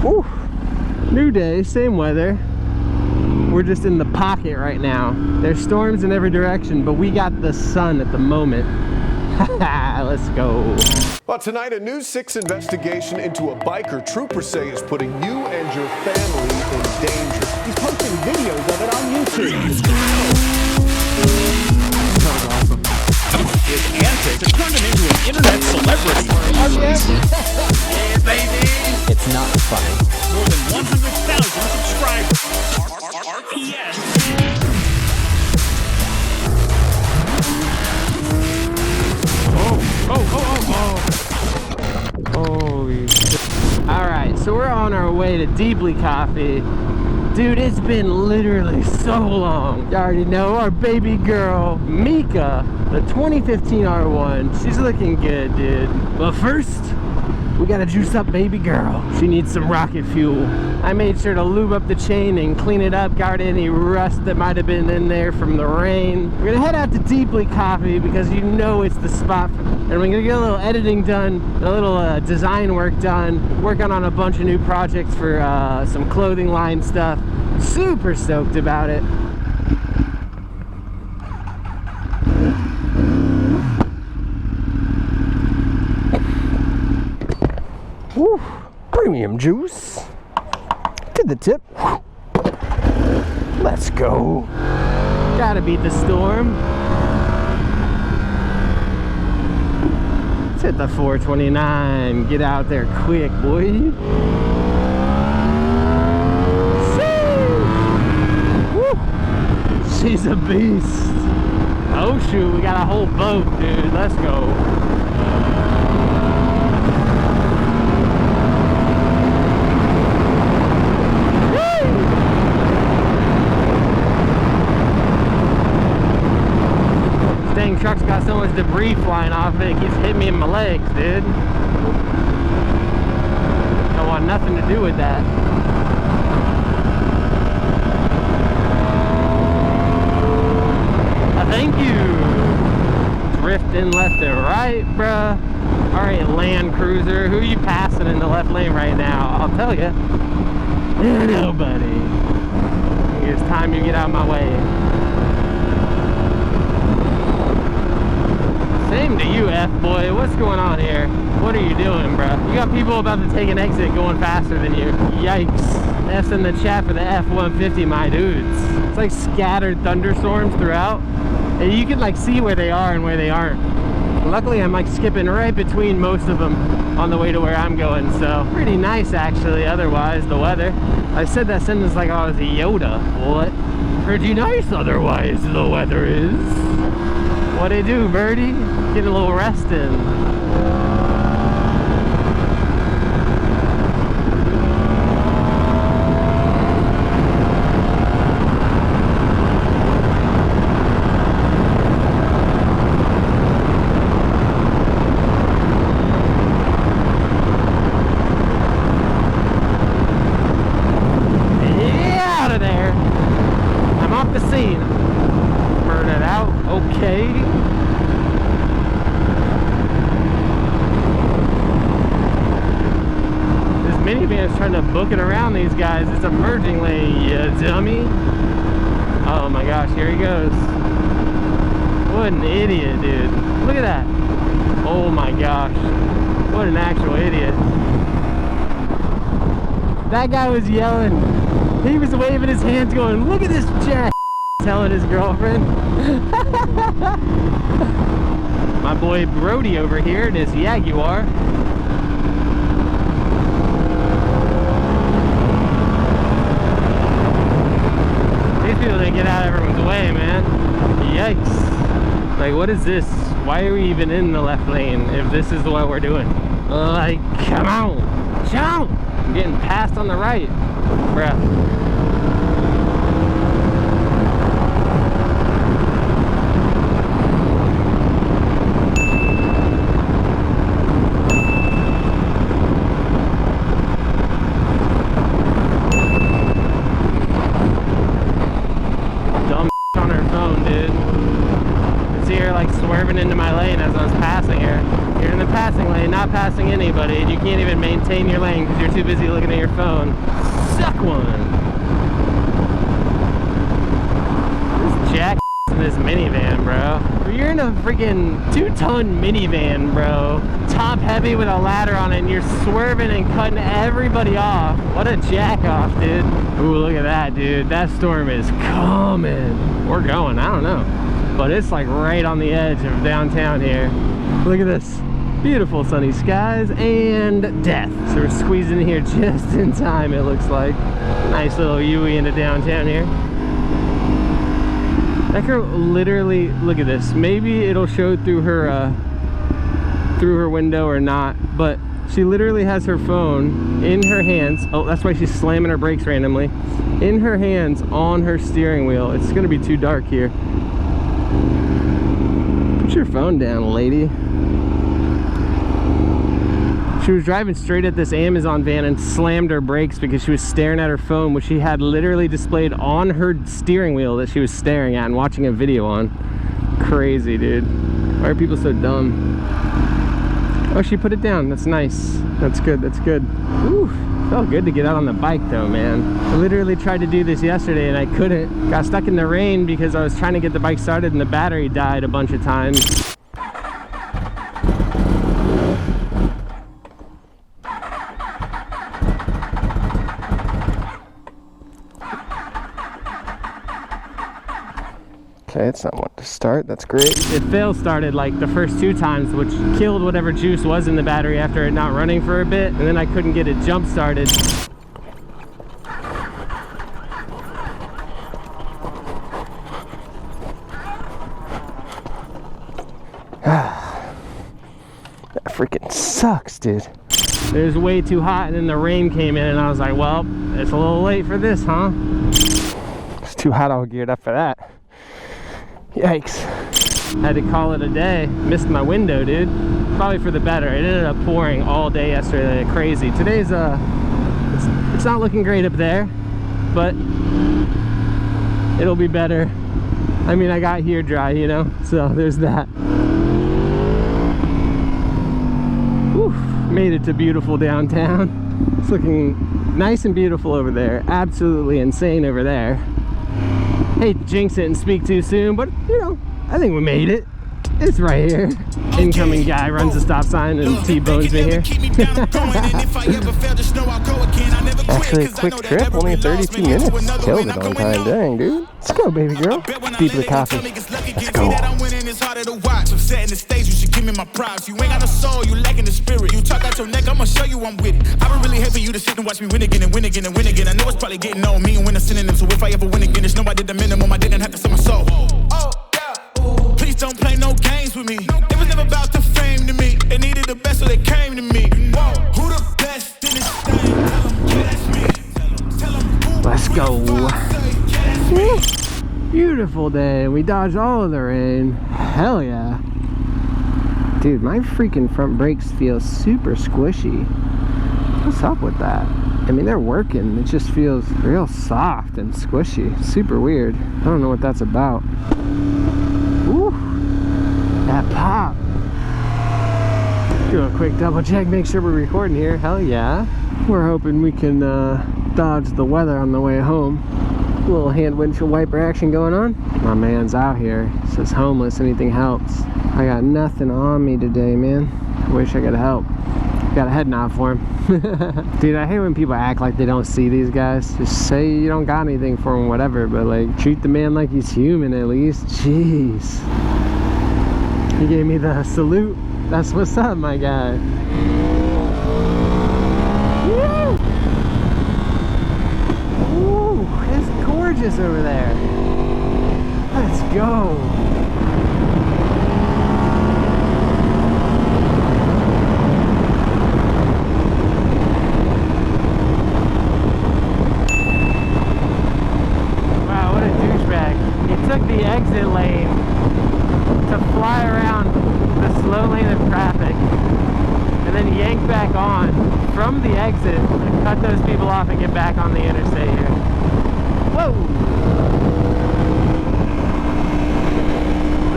Woo. New day, same weather. We're just in the pocket right now. There's storms in every direction, but we got the sun at the moment. Let's go. Well, tonight, a News 6 investigation into a biker troopers say is putting you and your family in danger. He's posting videos of it on YouTube. His antics have turned him into an internet celebrity. Yeah, baby. It's not funny. More than 100,000 subscribers. RPS. Holy shit. Alright, so we're on our way to Deeply Coffee. Dude, it's been literally so long. You already know our baby girl, Mika, the 2015 R1. She's looking good, dude. But first, we gotta juice up baby girl. She needs some rocket fuel. I made sure to lube up the chain and clean it up, guard any rust that might have been in there from the rain. We're gonna head out to Deeply Coffee because you know it's the spot. And we're gonna get a little editing done, a little design work done, working on a bunch of new projects for some clothing line stuff. Super stoked about it. Woo, premium juice to the tip. Let's go. Gotta beat the storm. Let's hit the 429. Get out there quick, boy. Woo. She's a beast. Oh shoot, we got a whole boat, dude. Let's go. Dang truck's got so much debris flying off it, it keeps hitting me in my legs, dude. Don't want nothing to do with that. Thank you. Drifting left and right, bruh. Alright, Land Cruiser. Who are you passing in the left lane right now? I'll tell you. Nobody. It's time you get out of my way. Same to you, F-boy. What's going on here? What are you doing, bro? You got people about to take an exit going faster than you. Yikes. F's in the chat for the F-150, my dudes. It's like scattered thunderstorms throughout. And you can like see where they are and where they aren't. Luckily, I'm like skipping right between most of them on the way to where I'm going. So pretty nice, actually, otherwise, the weather. I said that sentence like I was a Yoda. What? Pretty nice otherwise, the weather is. What'd I do, birdie? Get a little rest in. Yeah, out of there. I'm off the scene. Burn it out. Okay. Minivan's trying to book it around these guys. It's a merging lane, you dummy. Oh my gosh, here he goes. What an idiot, dude. Look at that. Oh my gosh. What an actual idiot. That guy was yelling. He was waving his hands going, look at this jack, telling his girlfriend. My boy Brody over here in his Jaguar. People didn't get out of everyone's way, man. Yikes. Like, what is this? Why are we even in the left lane if this is what we're doing? Like, come on. Jump! I'm getting passed on the right. Bruh. passing lane, not passing anybody, and you can't even maintain your lane because you're too busy looking at your phone. Suck one. This jack in this minivan, bro. You're in a freaking 2-ton minivan, bro. Top heavy with a ladder on it, and you're swerving and cutting everybody off. What a jack off, dude. Ooh, look at that, dude. That storm is coming. We're going, I don't know. But it's like right on the edge of downtown here. Look at this. Beautiful sunny skies and death. So we're squeezing in here just in time, it looks like. Nice little U-ey into downtown here. That girl literally, look at this. Maybe it'll show through her window or not, but she literally has her phone in her hands. Oh, that's why she's slamming her brakes randomly. In her hands on her steering wheel. It's gonna be too dark here. Put your phone down, lady. She was driving straight at this Amazon van and slammed her brakes because she was staring at her phone, which she had literally displayed on her steering wheel that she was staring at and watching a video on. Crazy, dude. Why are people so dumb? Oh, she put it down. That's nice. That's good. That's good. Ooh, felt good to get out on the bike though, man. I literally tried to do this yesterday and I couldn't. Got stuck in the rain because I was trying to get the bike started and the battery died a bunch of times. Okay, it's not wanting to start. That's great. It fail started like the first 2 times, which killed whatever juice was in the battery after it not running for a bit, and then I couldn't get it jump started. That freaking sucks, dude. It was way too hot, and then the rain came in, and I was like, well, it's a little late for this, huh? It's too hot all geared up for that. Yikes. Had to call it a day. Missed my window, dude. Probably for the better. It ended up pouring all day yesterday like crazy. Today's it's not looking great up there, but it'll be better. I mean, I got here dry, you know, so there's that. Whew. Made it to beautiful downtown. It's looking nice and beautiful over there. Absolutely insane over there. Hate to jinx it and speak too soon, but you know, I think we made it. It's right here. Incoming guy runs the stop sign and T-bones me here. Actually, a quick trip, only 32 minutes. Killed it on time, dang, dude. Let's go, baby girl. Deeply coffee. Let's go. I'm setting the stage, you should give me my props. You ain't got no soul, you lacking the spirit. You talk out your neck, I'ma show you I'm with it. I would really hate for you to sit and watch me win again and win again and win again. I know it's probably getting on me and win a synonym. So if I ever win again, it's no I did the minimum. I didn't have to sell my soul. Oh, yeah. Please don't play no games with me. It was never about the fame to me. They needed the best, so they came to me. Whoa, who the best in this thing? Tell them, let's go. Beautiful day. We dodged all of the rain. Hell yeah. Dude, my freaking front brakes feel super squishy. What's up with that? I mean, they're working. It just feels real soft and squishy. Super weird. I don't know what that's about. Ooh, that pop. Do a quick double check, make sure we're recording here. Hell yeah. We're hoping we can dodge the weather on the way home. A little hand windshield wiper action going on. My man's out here. He says homeless, anything helps. I got nothing on me today, man. I wish I could help. Got a head nod for him. Dude, I hate when people act like they don't see these guys. Just say you don't got anything for him, whatever, but like treat the man like he's human at least. Jeez. He gave me the salute. That's what's up, my guy. Woo! Ooh, it's gorgeous over there. Let's go. Wow, what a douchebag. He took the exit lane to fly around the slow lane of traffic and then yank back on from the exit and cut those people off and get back on the interstate here. Whoa!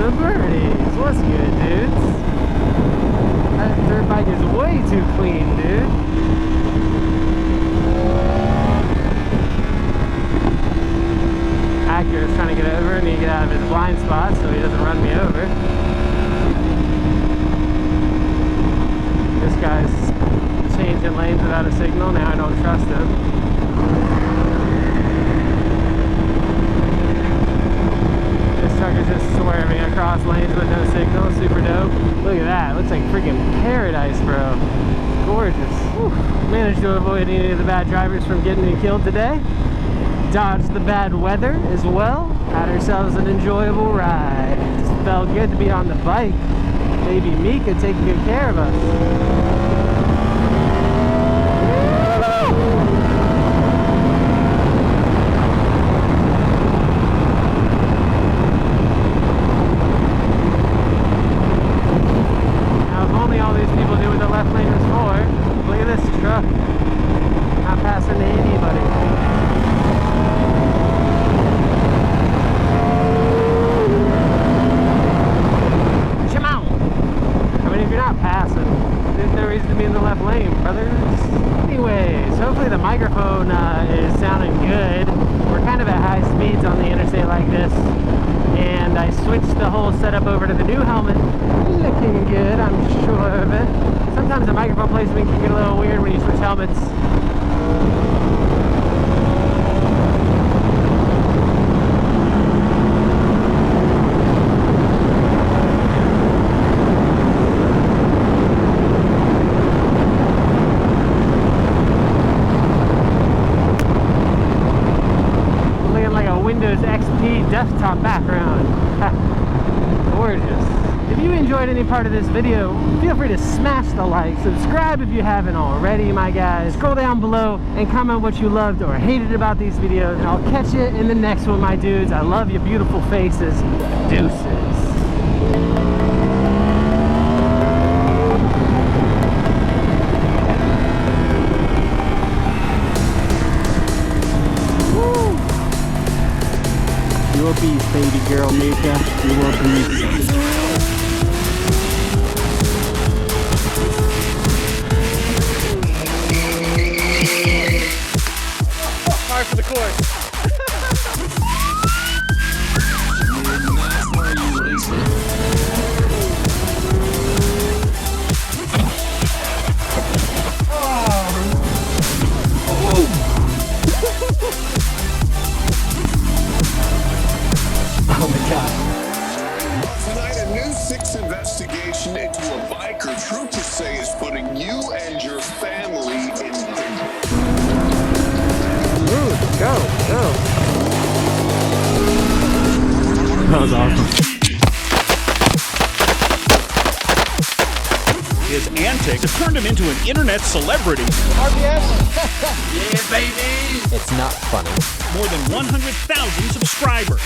The birdies, what's good, dudes? That dirt bike is way too clean, dude. Acura's trying to get over and he get out of his blind spot so he doesn't run me over. This guy's changing lanes without a signal. Now I don't trust him. This trucker's just swerving across lanes with no signal. Super dope. Look at that. Looks like freaking paradise, bro. Gorgeous. Whew. Managed to avoid any of the bad drivers from getting me killed today. Dodged the bad weather as well. Had ourselves an enjoyable ride. Just felt good to be on the bike. Baby Mika taking good care of us. Now, if only all these people knew what the left lane was for. Look at this truck. Not passing to anybody. Hopefully the microphone is sounding good. We're kind of at high speeds on the interstate like this, and I switched the whole setup over to the new helmet. Looking good, I'm sure of it. Sometimes the microphone placement can get a little weird when you switch helmets. Desktop background. Gorgeous. If you enjoyed any part of this video, feel free to smash the like, subscribe if you haven't already, my guys. Scroll down below and comment what you loved or hated about these videos, and I'll catch you in the next one, my dudes. I love your beautiful faces. Deuces. You will be, baby girl Mika. You will be. Hard for the course. Tonight, a new 6 investigation into a biker trooper say is putting you and your family in danger. Ooh, go. That was awesome. His antics have turned him into an internet celebrity. RPS? Yeah, baby. It's not funny. More than 100,000 subscribers.